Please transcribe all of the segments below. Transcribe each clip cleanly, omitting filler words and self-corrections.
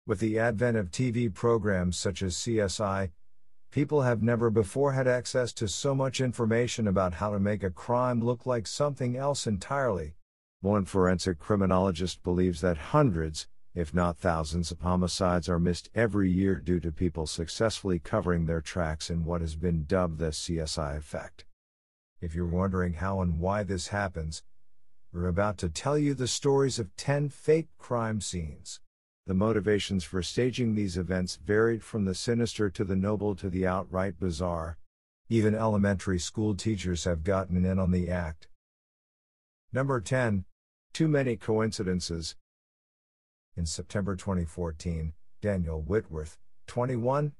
With the advent of TV programs such as CSI, people have never before had access to so much information about how to make a crime look like something else entirely. One forensic criminologist believes that hundreds, if not thousands, of homicides are missed every year due to people successfully covering their tracks in what has been dubbed the CSI effect. If you're wondering how and why this happens, we're about to tell you the stories of 10 fake crime scenes. The motivations for staging these events varied from the sinister to the noble to the outright bizarre. Even elementary school teachers have gotten in on the act. Number 10. Too many coincidences. In September 2014, Daniel Whitworth, 21,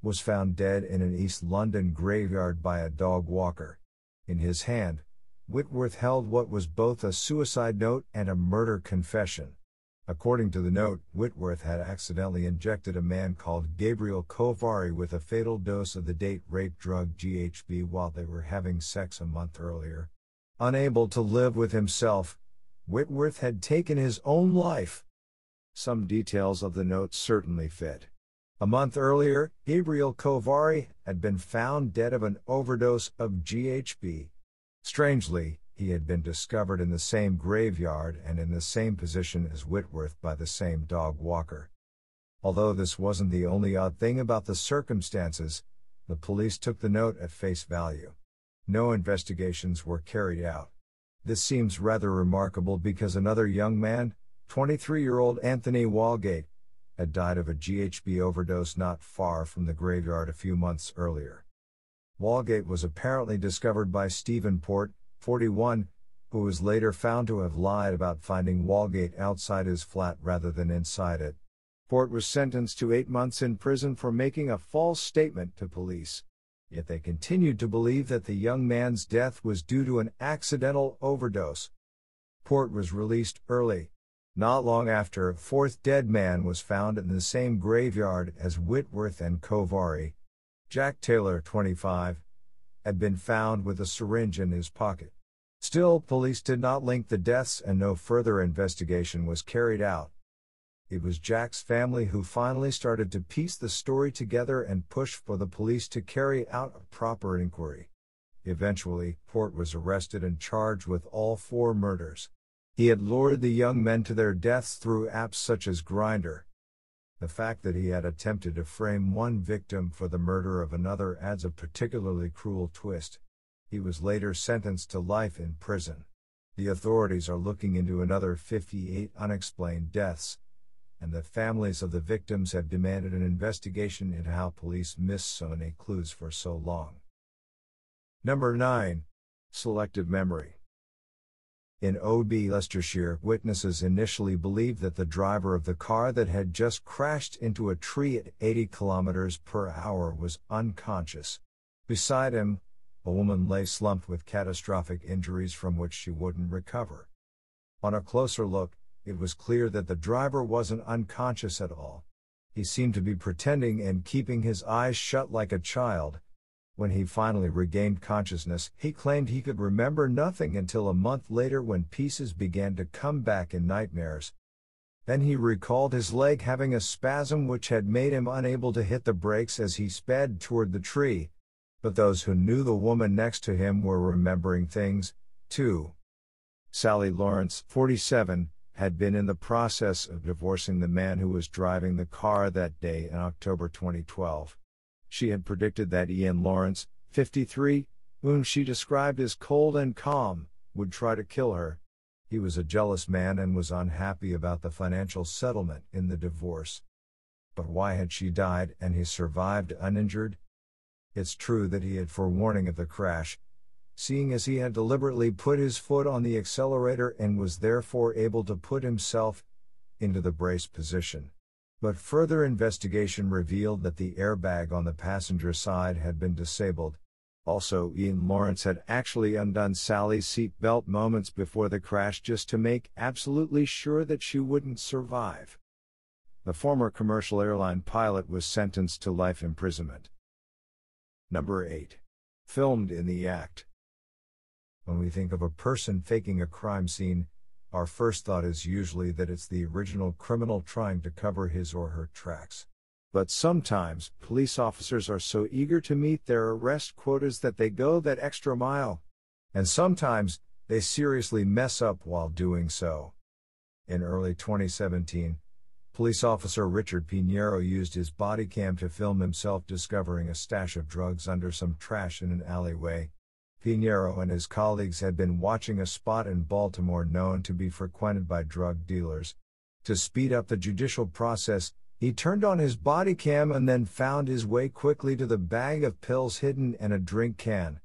was found dead in an East London graveyard by a dog walker. In his hand, Whitworth held what was both a suicide note and a murder confession. According to the note, Whitworth had accidentally injected a man called Gabriel Kovari with a fatal dose of the date rape drug GHB while they were having sex a month earlier. Unable to live with himself, Whitworth had taken his own life. Some details of the note certainly fit. A month earlier, Gabriel Kovari had been found dead of an overdose of GHB. Strangely, he had been discovered in the same graveyard and in the same position as Whitworth by the same dog walker. Although this wasn't the only odd thing about the circumstances, the police took the note at face value. No investigations were carried out. This seems rather remarkable because another young man, 23-year-old Anthony Walgate, had died of a GHB overdose not far from the graveyard a few months earlier. Walgate was apparently discovered by Stephen Port, 41, who was later found to have lied about finding Walgate outside his flat rather than inside it. Port was sentenced to 8 months in prison for making a false statement to police. Yet they continued to believe that the young man's death was due to an accidental overdose. Port was released early. Not long after, a fourth dead man was found in the same graveyard as Whitworth and Kovari. Jack Taylor, 25, had been found with a syringe in his pocket. Still, police did not link the deaths and no further investigation was carried out. It was Jack's family who finally started to piece the story together and push for the police to carry out a proper inquiry. Eventually, Port was arrested and charged with all 4 murders. He had lured the young men to their deaths through apps such as Grindr. The fact that he had attempted to frame one victim for the murder of another adds a particularly cruel twist. He was later sentenced to life in prison. The authorities are looking into another 58 unexplained deaths, and the families of the victims have demanded an investigation into how police missed so many clues for so long. Number 9. Selective memory. In OB Leicestershire, witnesses initially believed that the driver of the car that had just crashed into a tree at 80 km/h was unconscious. Beside him, a woman lay slumped with catastrophic injuries from which she wouldn't recover. On a closer look, it was clear that the driver wasn't unconscious at all. He seemed to be pretending and keeping his eyes shut like a child. When he finally regained consciousness, he claimed he could remember nothing until a month later when pieces began to come back in nightmares. Then he recalled his leg having a spasm which had made him unable to hit the brakes as he sped toward the tree. But those who knew the woman next to him were remembering things, too. Sally Lawrence, 47, had been in the process of divorcing the man who was driving the car that day in October 2012. She had predicted that Ian Lawrence, 53, whom she described as cold and calm, would try to kill her. He was a jealous man and was unhappy about the financial settlement in the divorce. But why had she died and he survived uninjured? It's true that he had forewarning of the crash, seeing as he had deliberately put his foot on the accelerator and was therefore able to put himself into the brace position. But further investigation revealed that the airbag on the passenger side had been disabled. Also, Ian Lawrence had actually undone Sally's seat belt moments before the crash just to make absolutely sure that she wouldn't survive. The former commercial airline pilot was sentenced to life imprisonment. Number 8. Filmed in the act. When we think of a person faking a crime scene, Our first thought is usually that it's the original criminal trying to cover his or her tracks. But sometimes, police officers are so eager to meet their arrest quotas that they go that extra mile. And sometimes, they seriously mess up while doing so. In early 2017, police officer Richard Pinheiro used his body cam to film himself discovering a stash of drugs under some trash in an alleyway. Pinheiro and his colleagues had been watching a spot in Baltimore known to be frequented by drug dealers. To speed up the judicial process, he turned on his body cam and then found his way quickly to the bag of pills hidden in a drink can.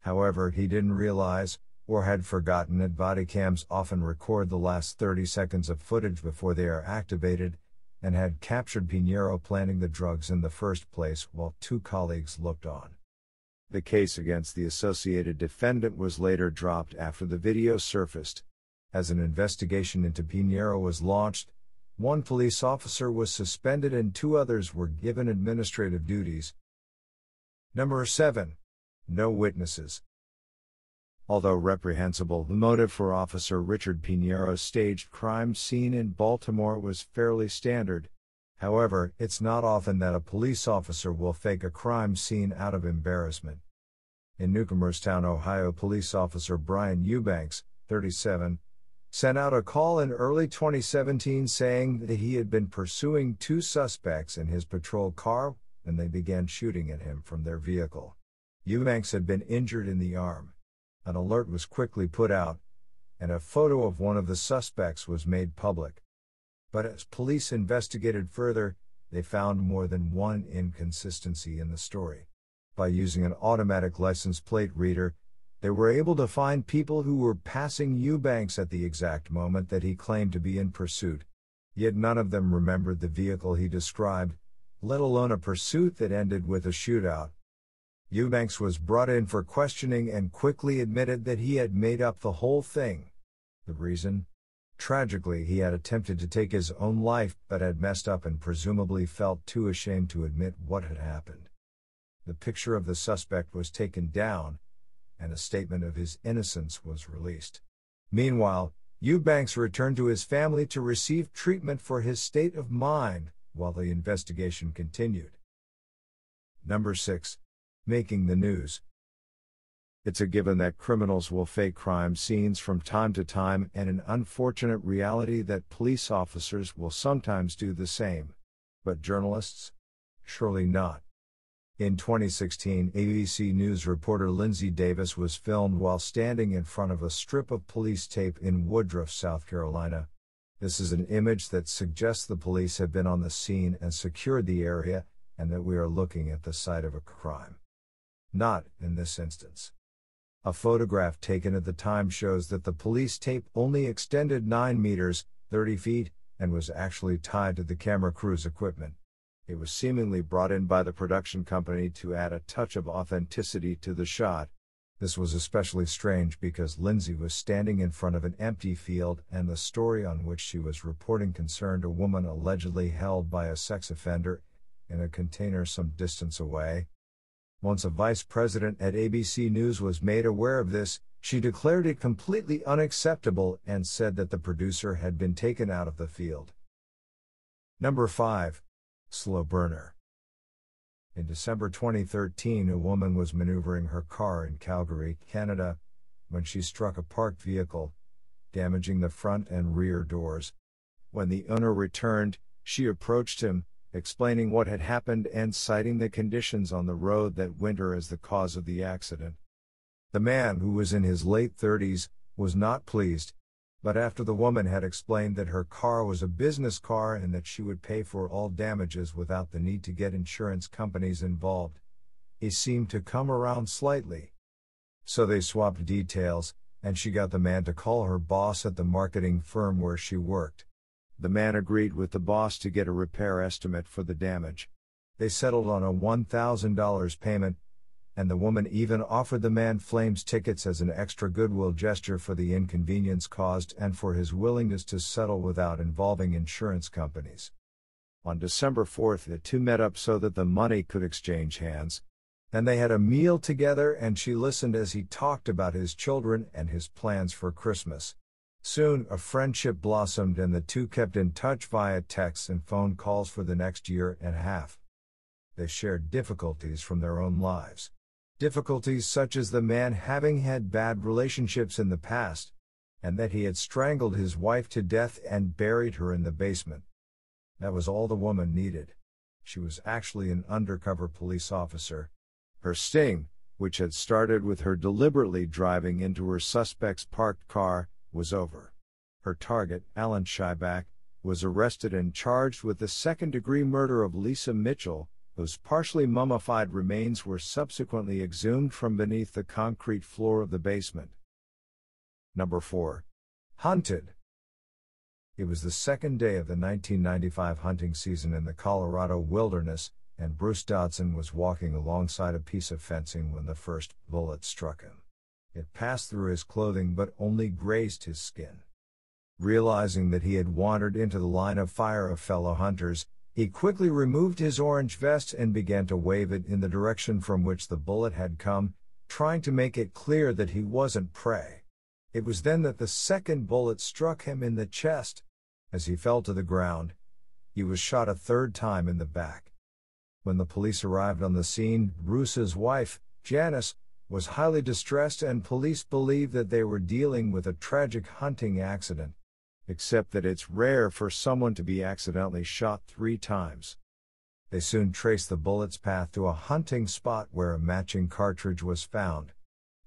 However, he didn't realize, or had forgotten, that body cams often record the last 30 seconds of footage before they are activated, and had captured Pinheiro planting the drugs in the first place while two colleagues looked on. The case against the associated defendant was later dropped after the video surfaced. As an investigation into Pinheiro was launched, one police officer was suspended and two others were given administrative duties. Number 7. No witnesses. Although reprehensible, the motive for Officer Richard Pinheiro's staged crime scene in Baltimore was fairly standard. However, it's not often that a police officer will fake a crime scene out of embarrassment. In Newcomerstown, Ohio, police officer Brian Eubanks, 37, sent out a call in early 2017 saying that he had been pursuing two suspects in his patrol car when they began shooting at him from their vehicle. Eubanks had been injured in the arm. An alert was quickly put out, and a photo of one of the suspects was made public. But as police investigated further, they found more than one inconsistency in the story. By using an automatic license plate reader, they were able to find people who were passing Eubanks at the exact moment that he claimed to be in pursuit. Yet none of them remembered the vehicle he described, let alone a pursuit that ended with a shootout. Eubanks was brought in for questioning and quickly admitted that he had made up the whole thing. The reason? Tragically, he had attempted to take his own life but had messed up and presumably felt too ashamed to admit what had happened. The picture of the suspect was taken down, and a statement of his innocence was released. Meanwhile, Eubanks returned to his family to receive treatment for his state of mind while the investigation continued. Number 6. Making the news. It's a given that criminals will fake crime scenes from time to time, and an unfortunate reality that police officers will sometimes do the same. But journalists? Surely not. In 2016, ABC News reporter Lindsay Davis was filmed while standing in front of a strip of police tape in Woodruff, South Carolina. This is an image that suggests the police have been on the scene and secured the area, and that we are looking at the site of a crime. Not in this instance. A photograph taken at the time shows that the police tape only extended 9 meters, 30 feet, and was actually tied to the camera crew's equipment. It was seemingly brought in by the production company to add a touch of authenticity to the shot. This was especially strange because Lindsay was standing in front of an empty field, and the story on which she was reporting concerned a woman allegedly held by a sex offender in a container some distance away. Once a vice president at ABC News was made aware of this, she declared it completely unacceptable and said that the producer had been taken out of the field. Number 5. Slow burner. In December 2013, a woman was maneuvering her car in Calgary, Canada, when she struck a parked vehicle, damaging the front and rear doors. When the owner returned, she approached him, explaining what had happened and citing the conditions on the road that winter as the cause of the accident. The man, who was in his late 30s, was not pleased, but after the woman had explained that her car was a business car and that she would pay for all damages without the need to get insurance companies involved, he seemed to come around slightly. So they swapped details, and she got the man to call her boss at the marketing firm where she worked. The man agreed with the boss to get a repair estimate for the damage. They settled on a $1,000 payment, and the woman even offered the man Flames tickets as an extra goodwill gesture for the inconvenience caused and for his willingness to settle without involving insurance companies. On December 4th, the two met up so that the money could exchange hands. Then they had a meal together and she listened as he talked about his children and his plans for Christmas. Soon, a friendship blossomed and the two kept in touch via texts and phone calls for the next year and a half. They shared difficulties from their own lives. Difficulties such as the man having had bad relationships in the past, and that he had strangled his wife to death and buried her in the basement. That was all the woman needed. She was actually an undercover police officer. Her sting, which had started with her deliberately driving into her suspect's parked car, was over. Her target, Alan Schieback, was arrested and charged with the second-degree murder of Lisa Mitchell, whose partially mummified remains were subsequently exhumed from beneath the concrete floor of the basement. Number 4. Hunted. It was the second day of the 1995 hunting season in the Colorado wilderness, and Bruce Dodson was walking alongside a piece of fencing when the first bullet struck him. It passed through his clothing but only grazed his skin. Realizing that he had wandered into the line of fire of fellow hunters, he quickly removed his orange vest and began to wave it in the direction from which the bullet had come, trying to make it clear that he wasn't prey. It was then that the second bullet struck him in the chest. As he fell to the ground, he was shot a third time in the back. When the police arrived on the scene, Bruce's wife, Janice, was highly distressed and police believed that they were dealing with a tragic hunting accident, except that it's rare for someone to be accidentally shot 3 times. They soon traced the bullet's path to a hunting spot where a matching cartridge was found.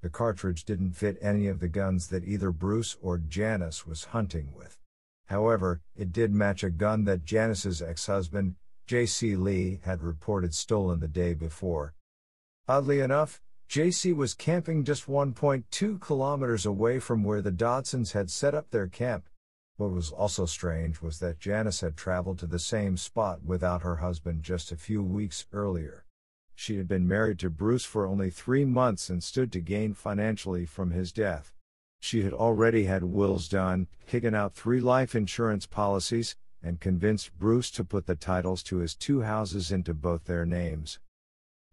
The cartridge didn't fit any of the guns that either Bruce or Janice was hunting with. However, it did match a gun that Janice's ex-husband, J.C. Lee, had reported stolen the day before. Oddly enough, J.C. was camping just 1.2 kilometers away from where the Dodsons had set up their camp. What was also strange was that Janice had traveled to the same spot without her husband just a few weeks earlier. She had been married to Bruce for only 3 months and stood to gain financially from his death. She had already had wills done, taken out 3 life insurance policies, and convinced Bruce to put the titles to his 2 houses into both their names.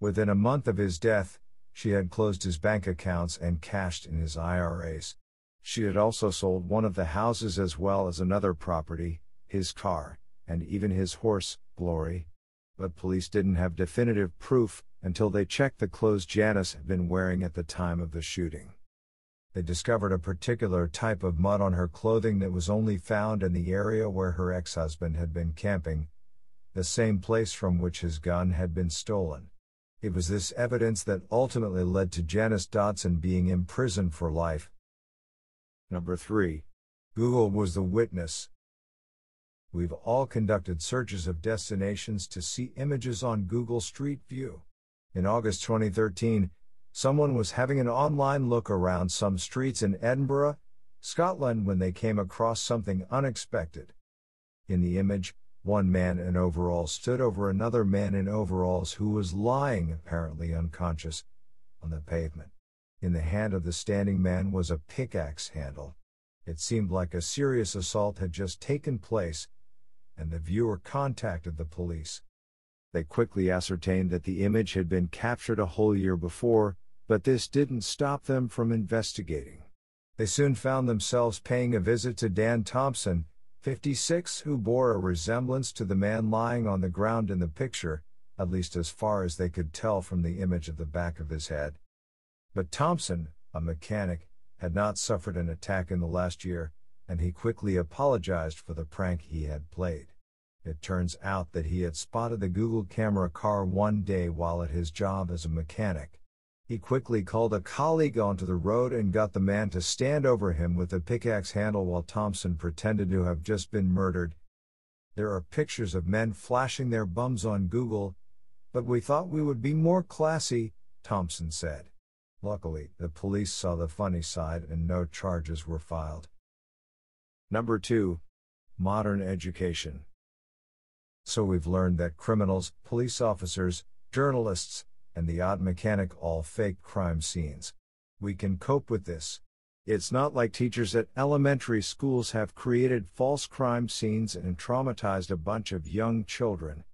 Within a month of his death, she had closed his bank accounts and cashed in his IRAs. She had also sold one of the houses as well as another property, his car, and even his horse, Glory. But police didn't have definitive proof until they checked the clothes Janice had been wearing at the time of the shooting. They discovered a particular type of mud on her clothing that was only found in the area where her ex-husband had been camping, the same place from which his gun had been stolen. It was this evidence that ultimately led to Janice Dodson being imprisoned for life. Number 3. Google was the witness. We've all conducted searches of destinations to see images on Google Street View. In August 2013, someone was having an online look around some streets in Edinburgh, Scotland when they came across something unexpected. In the image, one man in overalls stood over another man in overalls who was lying, apparently unconscious, on the pavement. In the hand of the standing man was a pickaxe handle. It seemed like a serious assault had just taken place, and the viewer contacted the police. They quickly ascertained that the image had been captured a whole year before, but this didn't stop them from investigating. They soon found themselves paying a visit to Dan Thompson, 56, who bore a resemblance to the man lying on the ground in the picture, at least as far as they could tell from the image of the back of his head. But Thompson, a mechanic, had not suffered an attack in the last year, and he quickly apologized for the prank he had played. It turns out that he had spotted the Google camera car one day while at his job as a mechanic. He quickly called a colleague onto the road and got the man to stand over him with a pickaxe handle while Thompson pretended to have just been murdered. There are pictures of men flashing their bums on Google, but we thought we would be more classy, Thompson said. Luckily, the police saw the funny side and no charges were filed. Number 2. Modern education. So we've learned that criminals, police officers, journalists, and the odd mechanic all fake crime scenes. We can cope with this. It's not like teachers at elementary schools have created false crime scenes and traumatized a bunch of young children.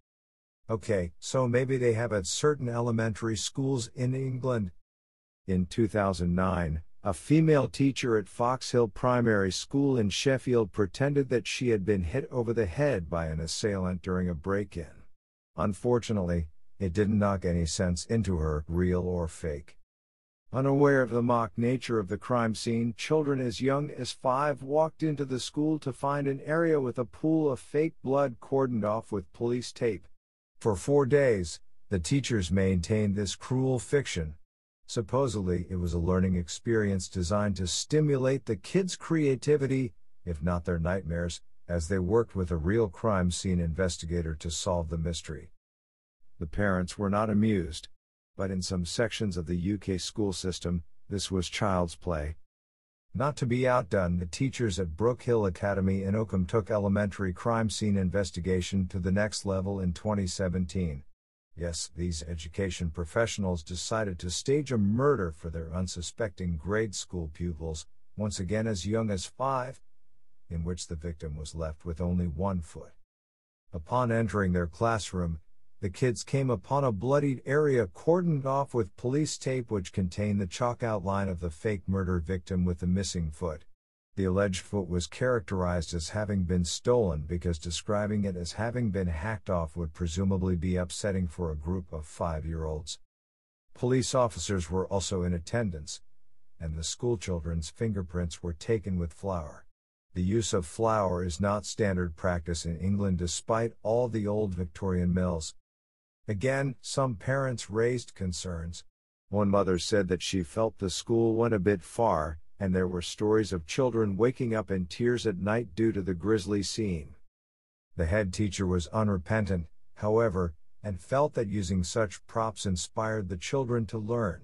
Okay, so maybe they have at certain elementary schools in England. In 2009, A female teacher at Fox Hill Primary School in Sheffield pretended that she had been hit over the head by an assailant during a break-in. Unfortunately, it didn't knock any sense into her, real or fake. Unaware of the mock nature of the crime scene, children as young as 5 walked into the school to find an area with a pool of fake blood cordoned off with police tape. For 4 days, the teachers maintained this cruel fiction. Supposedly, it was a learning experience designed to stimulate the kids' creativity, if not their nightmares, as they worked with a real crime scene investigator to solve the mystery. The parents were not amused. But in some sections of the UK school system, this was child's play. Not to be outdone, the teachers at Brook Hill Academy in Oakham took elementary crime scene investigation to the next level in 2017. Yes, these education professionals decided to stage a murder for their unsuspecting grade school pupils, once again as young as 5, in which the victim was left with only 1 foot. Upon entering their classroom, the kids came upon a bloodied area cordoned off with police tape which contained the chalk outline of the fake murder victim with the missing foot. The alleged foot was characterized as having been stolen because describing it as having been hacked off would presumably be upsetting for a group of 5-year-olds. Police officers were also in attendance, and the schoolchildren's fingerprints were taken with flour. The use of flour is not standard practice in England despite all the old Victorian mills. Again, some parents raised concerns. One mother said that she felt the school went a bit far, and there were stories of children waking up in tears at night due to the grisly scene. The head teacher was unrepentant, however, and felt that using such props inspired the children to learn.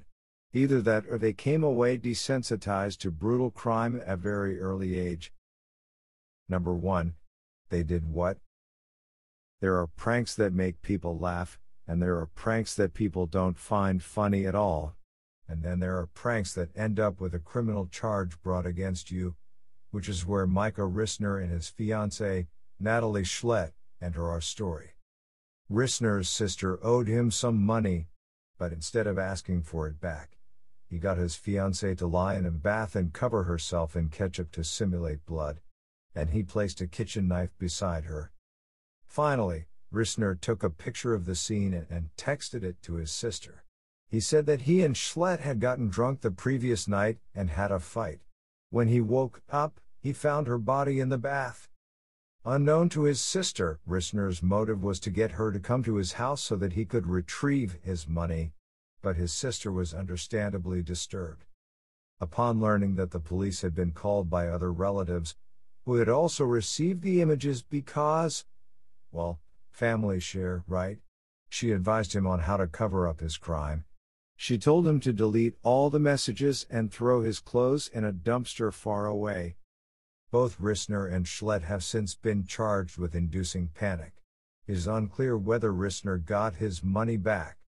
Either that or they came away desensitized to brutal crime at a very early age. Number 1. They did what? There are pranks that make people laugh, and there are pranks that people don't find funny at all. And then there are pranks that end up with a criminal charge brought against you, which is where Micah Rissner and his fiancée, Natalie Schlett, enter our story. Rissner's sister owed him some money, but instead of asking for it back, he got his fiancée to lie in a bath and cover herself in ketchup to simulate blood, and he placed a kitchen knife beside her. Finally, Rissner took a picture of the scene and texted it to his sister. He said that he and Schlett had gotten drunk the previous night and had a fight. When he woke up, he found her body in the bath. Unknown to his sister, Rissner's motive was to get her to come to his house so that he could retrieve his money, but his sister was understandably disturbed. Upon learning that the police had been called by other relatives, who had also received the images because, well, family share, right? She advised him on how to cover up his crime. She told him to delete all the messages and throw his clothes in a dumpster far away. Both Rissner and Schlett have since been charged with inducing panic. It is unclear whether Rissner got his money back.